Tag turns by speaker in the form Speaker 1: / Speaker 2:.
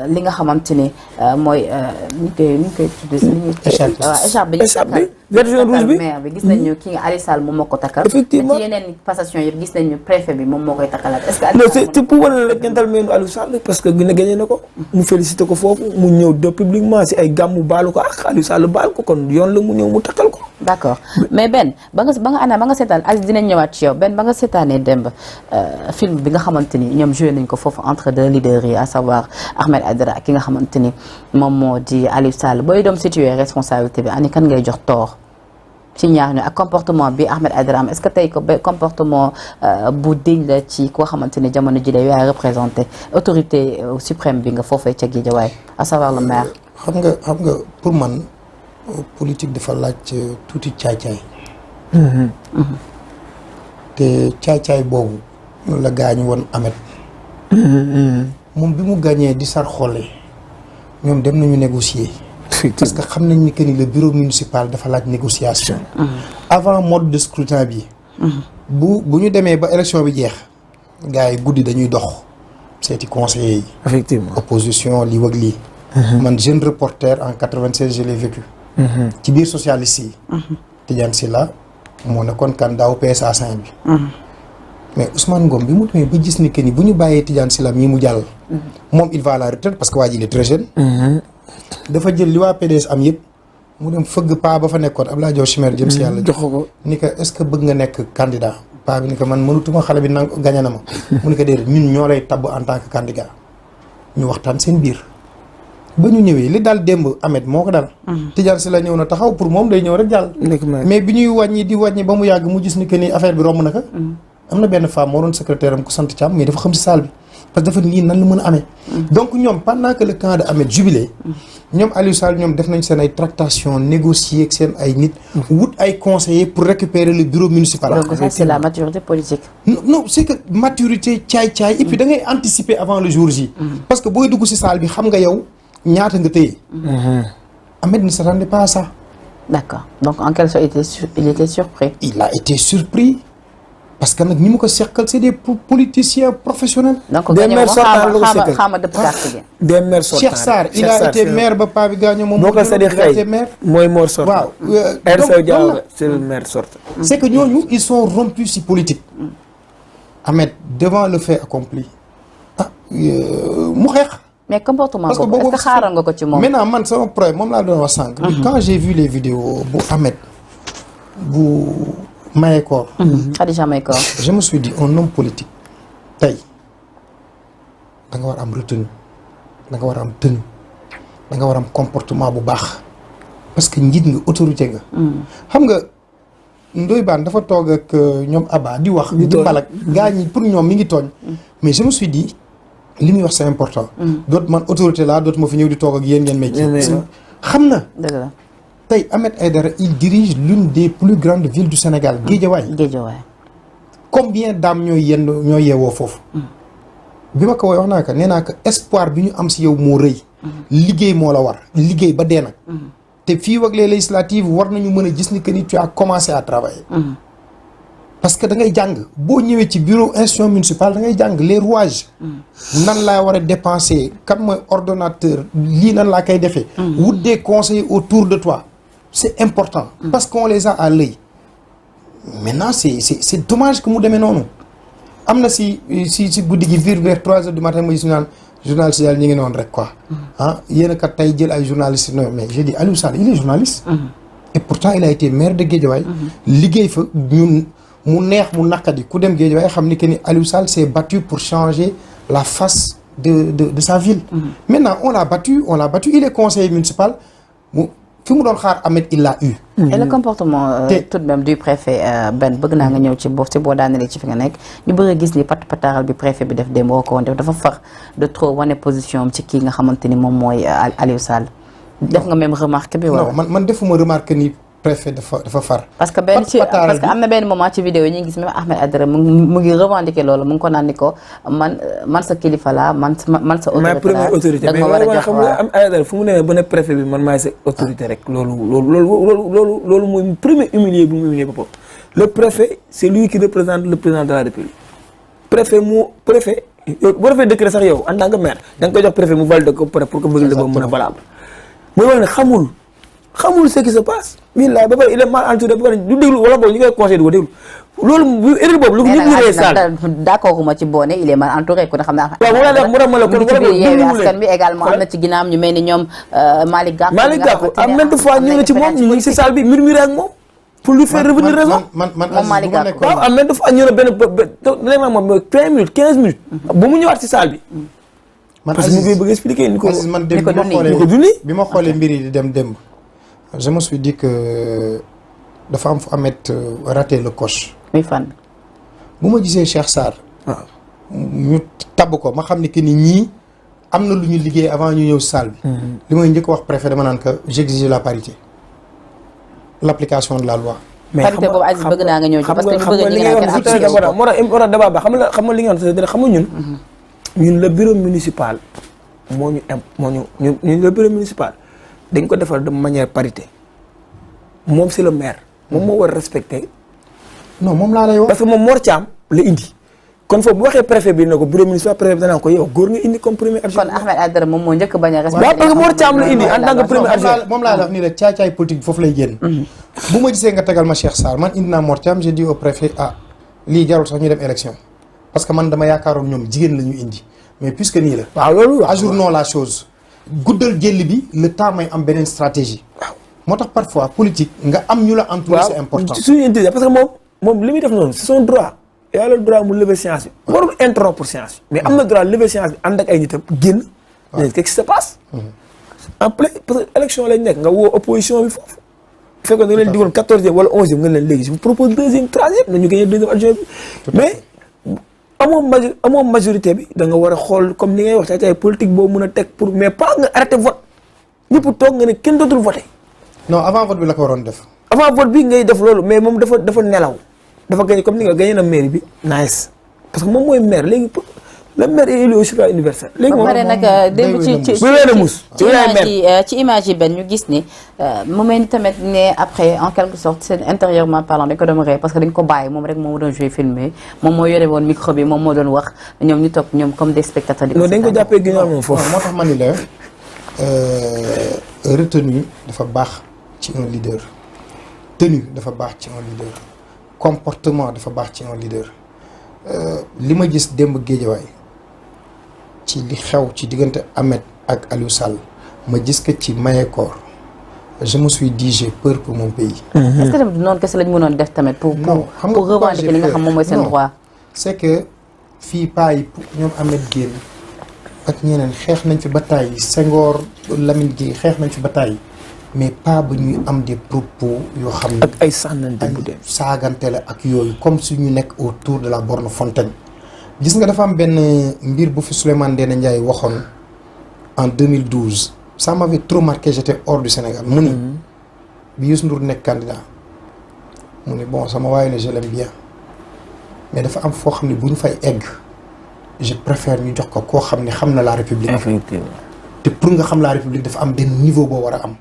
Speaker 1: li nga xamante ni mooy ni koy tuddee. écharpe bi
Speaker 2: version rouge bi
Speaker 1: maire bi gis nañu ki nga Aliou Sall moom moo ko takkal.
Speaker 2: effectivement
Speaker 1: ci yeneen passation yëpp gis nañu préfet bi moom moo koy takkalaat est-ce que.
Speaker 2: non c'est pour wane rek ñental meenu Aliou Sall parce que gagné na ko. mu félicité ko foofu mu ñëw de publiquement si ay gàmmu baalu ko ak Aliou Sall baal ko kon yoon la mu ñëw mu takkal ko.
Speaker 1: d'accord mais Ben ba nga seetaan Aziz dinañ ñëwaat ci yow Ben ba nga seetaanee démb film bi nga xamante ni ñoom joué nañ ko foofu entre deux leaders yi à savoir Ahmed Aïdara ak ki nga xamante ni moom moo di Aliou Sall booy doom situé responsabilité bi ani kan ngay jox tort ci ñaar ñu ak comportement bi Ahmed Aïdara am est-ce que tey ko comportement bu diñ la ci koo xamante ni jamono ji de yaay représenté autorité suprême bi nga foofee ca Guédiawaye à savoir le maire.
Speaker 3: xam nga pour man politique dafa laaj tuuti caay-caay. te caay-caay boobu la gaañ woon Ahmed. moom bi mu gagné di sar xolle ñoom dem nañu négocier. parce que xam nañ ni que ni le bureau municipal dafa laaj négociation. avant mode de scrutin bi. bu ñu demee ba élection bi jeex. gars yi guddi dañuy dox. seeti conseillers yi.
Speaker 2: effectivement
Speaker 3: opposition lii wag lii. man jeune reporter en 96 je l'ai vécu. ci biir socialiste yi. Tidiane Sylla moo nekkoon candidat au PSA Saint-Louis. mais Ousmane Ngom bi mu demee ba gis ni que ni bu ñu bàyyee Tidiane Sylla mii mu jàll. moom il va à la retraite parce que waa ji il est très jeune. dafa jël li waa PDS am yëpp mu dem fëgg paa ba fa nekkoon Abdoulaye Diaw Chimère jëm si yàlla.
Speaker 2: jox ko
Speaker 3: ni que est-ce que bëgg nga nekk candidat paa bi ni que man mënutuma xale bi nang gañe na ma. mu ni ko déedéet ñun ñoo lay tabb en tant que candidat ñu waxtaan seen biir. ba ñu ñëwee li daal démb Ahmed moo ko dal. Tidiane Sylla ñëw na taxaw pour moom day ñëw rek jàll. mais bi ñuy wàññi ba mu yàgg mu gis ni que ni affaire bi romb na ko. am na benn femme moo doon secrétaire am ku sant Thiam mais dafa xam si salle bi parce que dafa lii nan la mën a amee. donc ñoom pendant que le camp de Ahmed jubilé. ñoom Aliou Sall ñoom def nañ seen ay tractations négocier ak seen ay nit. wut ay conseillers pour récupérer le bureau municipal.
Speaker 1: donc ça c'est la maturité politique.
Speaker 3: non c'est que maturité caay-caay et puis da ngay anticiper avant le jour J. parce que booy dugg si salle bi xam nga yow. ñaata nga téye. Ahmed ne s'attendait pas à ça.
Speaker 1: D'accord donc en quelque sorte il était surpris.
Speaker 3: il a été surpris parce que nag ñi mu ko seqal c'est des politiciens professionnels.
Speaker 1: donc
Speaker 2: des maires sortants la ko seqal
Speaker 1: xaama dëpp carte gi.
Speaker 2: des maires sortants
Speaker 3: Cheikh Sarr il a été maire ba paa bi gaañoo moom.
Speaker 2: boo ko séddee xëy mooy maire sortant.
Speaker 3: waaw
Speaker 2: donc c'est le maire sortant.
Speaker 3: c'est que ñooñu ils sont rompus si politique. Ahmed devant le fait accompli mu xeex.
Speaker 1: mais comportement boobu est-ce que xaaral nga ko ci moom.
Speaker 3: maintenant man sama problème moom laa doon wax sànq. quand j'ai vu les vidéos bu Ahmed bu Mayekor.
Speaker 1: Khadija Mayekor.
Speaker 3: je me suis dit un homme politique tey da nga war am retenue da nga war am tenue da nga war am comportement bu baax parce que njiit nga autorité nga. xam nga Ndoye Bane dafa toog ak ñoom Abba di wax. di balak gaa ñi pour ñoom mi ngi tooñ. mais je me suis dit. li muy wax c'est important. doot man autorité laa dootuma fi ñëw di toog ak yéen ngeen may. xam na.
Speaker 1: dëgg la
Speaker 3: tey Ahmed Aïdara il dirige l'une des plus grandes villes du Sénégal Guédiawaye. combien d'âmes ñooy yeewoo foofu. bi ma ko woowee wax naa ko nee naa ko espoir bi ñu am si yow moo rëy. liggéey moo la war liggéey ba dee nag. te fii ak les législatives war nañu mën a gis ni que ni tu as commencé à travailler. parce que da ngay jàng boo ñëwee ci bureau institution municipale da ngay jàng les rouages. nan laa war a dépenser kan mooy ordonnateur lii nan laa koy defee. wut des conseillers autour de toi c'est important. parce qu'on les a à l'œil maintenant c'est dommage que mu demee noonu. am na si guddi gi vers 3 heures du matin ma gis ñu naan journaliste daal ñu ngi noonu rek quoi. yéen a kat tey jël ay journalistes non mais j'ai dit Aliou Sall il est journaliste. et pourtant il a été maire de Guédiawaye. liggéey fa ñun. mu neex mu naqadi ku dem Guédiawaye xam ni que ni Aliou Sall s'est battu pour changer la face de sa ville. maintenant on l'a battu il est conseiller municipal fi mu doon xaar Ahmed il l'a eu.
Speaker 1: et le comportement tout de même du préfet Ben bëgg naa nga ñëw ci boo daanelee ci fi nga nekk ñu bëgg a gis ni pataaral bi préfet bi def démb woo ko woon def dafa far de trop wane position am ci kii nga xamante ni moom mooy Aliou Sall. def nga même remarque bi wala.
Speaker 3: non man defuma remarque ni. préfet dafa far.
Speaker 1: parce que am na benn moment ci vidéo yi ñu ngi gis même Ahmed Aïdara mu ngi revendiquer loolu mu ngi ko naan ni ko man sa kilifa la man sa autorité la da nga ma war a jox
Speaker 2: xam nga am Aïdara fu mu ne ba ne préfet bi man maay sa autorité rek loolu mooy premier humilier bu mu humilier boppam. le préfet c'est lui qui représente le président de la République préfet boo defee décret sax yow en tant que maire da nga koy jox préfet mu valider ko pour que bëgg la boobu mën a valable mooy wax ne xamul ce qui se passe billaay ba pare il est mal entouré ba pare du déglu wala boog ñu koy conseillé du ko déglu loolu erreur boobu lu ñëpp ñu ree saal
Speaker 1: d'accord ma ci boone il est mal entouré kon xam naa
Speaker 2: waaw mu tax ma la kon
Speaker 1: Yewwi Askan Wi également am na ci ginnaaw ñu mel ni ñoom Malick Gakou
Speaker 2: am maintes fois ñëw na ci moom ñu ngi si salle bi murmuré ak moom pour lui faire revenir raison
Speaker 3: man
Speaker 1: Malick Gakou
Speaker 2: waaw am maintes fois ñëw na benn moom 20 minutes 15 minutes ba mu ñëwaat si salle bi parce que mu ngi bëgg expliquer ni ko
Speaker 3: man démb bi ma xoolee mbir yi di dem démb je me suis dit que dafa am fu Ameth raté le coche.
Speaker 1: muy fan.
Speaker 3: bu ma gisee Cheikh Sarr.
Speaker 2: waaw
Speaker 3: ñu tabb ko ma xam ne que ni ñii am na lu ñu liggéey avant ñu ñëw salle bi. li may njëkk wax préfet dama naan que j'exige la parité. l'application de la loi.
Speaker 1: mais parité boobu Aziz bëgg naa nga ñëw ci parce que ñu bëgg
Speaker 2: li nga débat ba xam nga li nga xam nga ñun le bureau municipal moo ñu le bureau municipal dañ ko defal de manière parité moom c'est le maire moom moo war a respecter.
Speaker 3: non moom laa lay wax.
Speaker 2: parce que moom Mor Thiam la indi kon foofu bu waxee préfet bi ne ko bureau municipal préfet bi danaa ko yow góor nga indi comme premier adjoint.
Speaker 1: kon Ahmed Aïdara moom moo njëkk bañ a respecter.
Speaker 2: waaw parce que Mor Thiam la indi en tant que premier adjoint.
Speaker 3: moom laa la wax nii la caay-caay politique bi foofu lay génn. bu ma gisee nga tegal ma Cheikh Sarr man indi naa Mor Thiam j'ai dit au préfet lii jarul sax ñu dem élection parce que man dama yaakaaroon ñoom jigéen la ñu indi mais puisque nii la.
Speaker 2: waaw loolu
Speaker 3: ajournons la chose. guddal jël bi le temps may am beneen stratégie. waaw moo tax parfois politique nga am ñu la entouré c'est important.
Speaker 2: suñu intelligence parce que moom li muy def noonu c'est son droit. y a le droit mu lever séance bi. warul interrompre séance bi. mais am na droit lever séance bi ànd ak ay nitam génn. waaw qu'est-ce qui se passe. en plein parce que élection lañ nekk nga woo opposition bi foofu. bu fekkoon da nga leen digoon 14e wala 11e nga leen léegi je vous propose 2e 3e nañu gagné 2e adjoint bi. mais amoo majorité bi da nga war a xool comme ni ngay wax ci ay politique boobu mën a teg pour mais pas nga arrêté vote ñëpp toog nga ne kenn dootul voté.
Speaker 3: non avant vote bi la ko waroon def.
Speaker 2: avant vote bi ngay def loolu mais moom dafa nelaw dafa gagné comme ni nga gagné na mairie bi nice parce que moom mooy maire léegi le maire est élu au suffrage universel. léegi moom
Speaker 1: pare nag démb ci image yi benn ñu gis ni mu mel ni tamit ne après en quelque sorte seen intérieurement parlant dañ ko doon ree parce que dañ ko bàyyi moom rek moo doon joué filmé moom moo yore woon micro bi moom moo doon wax ñoom ñu toog ñoom comme des spectateurs.
Speaker 2: non dañ ko jàppee ginnaaw moom foofu.
Speaker 3: moo tax ma ni la retenue dafa baax ci un leader tenue dafa baax ci un leader comportement dafa baax ci un leader li ma gis démb Guédiawaye ci li xew ci diggante Ameth ak Aliou Sall ma gis que ci Mayekor je me suis dit j'ai peur pour mon pays.
Speaker 1: est-ce que tamit noonu kese lañ mënoon def tamit pour revendiquer li nga xam moom mooy seen droit.
Speaker 3: c'est que fii paa yi ñoom Ameth génn ak ñeneen xeex nañ fi ba tàyyi Senghor Lamine Gueye xeex nañ fi ba tàyyi mais pas ba ñuy am des propos yoo xam ne.
Speaker 2: ak ay sànnante bu dee.
Speaker 3: saagante la ak yooyu comme si ñu nekk autour de la borne Fontaine. gis nga dafa am benn mbir bu fi Souleymane Ndéné Ndiaye waxoon en 2012 ça m'avait trop marqué j'étais hors du Sénégal mu ni bi Youssou Ndour nekk candidat mu ni bon sama waaye la je l'aime bien mais dafa am foo xam ne bu ñu fay egg je préfère ñu jox ko koo xam ne xam na la République.
Speaker 2: effectivement
Speaker 3: te pour nga xam la République dafa am benn niveau boo war a am